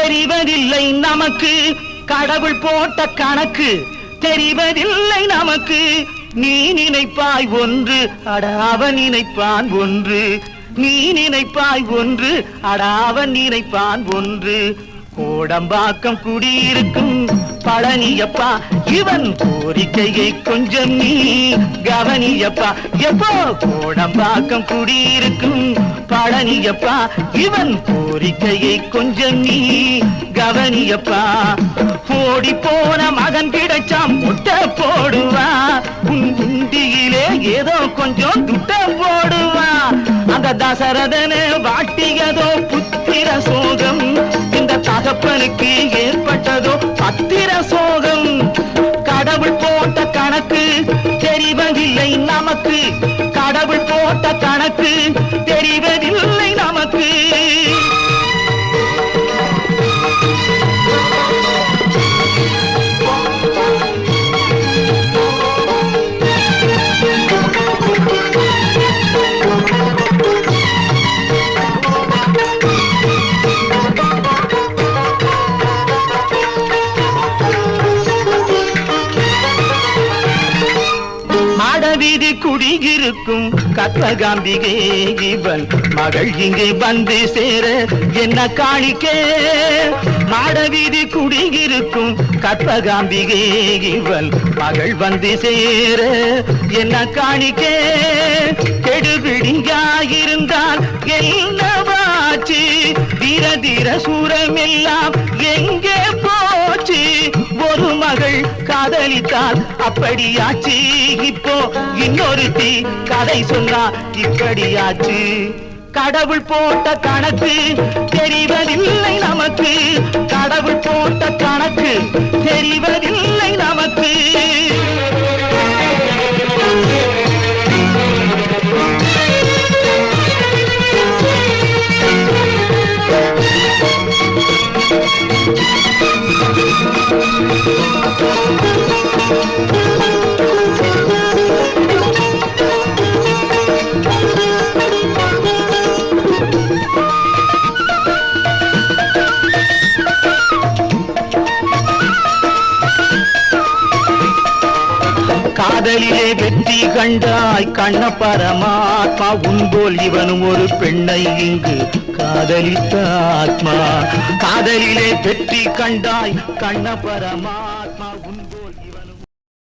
தெரிவதில்லை நமக்கு கடவுள் போட்ட கணக்கு தெரிவதில்லை நமக்கு நீ நினைப்பாய் ஒன்று அட அவன் நினைப்பான் ஒன்று நீ நினைப்பாய் ஒன்று அட அவன் நினைப்பான் ஒன்று கோடம்பாக்கம் குடியிருக்கும் பழனியப்பா இவன் கோரிக்கையை கொஞ்சம் நீ கவனியப்பா எப்போ கோடம்பாக்கம் குடியிருக்கும் பழனியப்பா இவன் கோரிக்கையை கொஞ்சம் நீ கவனியப்பா ஓடி போன மகன் கிடைச்சாம் முட்டை போடுவா உன் குண்டியிலே ஏதோ கொஞ்சம் துட்ட போடுவா அந்த தசரதன வாட்டியதோ புத்திர சோகம் இந்த தகப்பனுக்கு ஏற்பட்டதோ பத்திர சோகம் கடவுள் போட்ட கணக்கு தெரிவதில்லை நமக்கு கடவுள் போட்ட கணக்கு தெரிவதில்லை நமக்கு வீதி குடியிருக்கும் கற்பகாம்பிகே இவன் மகள் இங்கே வந்து சேர என்ன காணிக்கே மாடவீதி குடியிருக்கும் கற்பகாம்பிகே இவன் மகள் வந்து சேர என்ன காணிக்கே கெடுபிடியாயிருந்தால் என்னவாச்சு தீர தீர சூரமெல்லாம் எங்கே போச்சு ஒரு மகள் காதலித்தால் அப்படியாச்சு இப்போ இன்னொருத்தி கதை சொன்னா இப்படியாச்சு கடவுள் போட்ட கணக்கு தெரிவதில்லை நமக்கு கடவுள் போட்ட கணக்கு தெரிவதில்லை நமக்கு காதலிலே வெற்றி கண்டாய் கண்ண பரமாத்மா உன்போல் இவனும் ஒரு பெண்ணை இங்கு காதலித்த ஆத்மா காதலிலே வெற்றி கண்டாய் கண்ண பரமாத்மா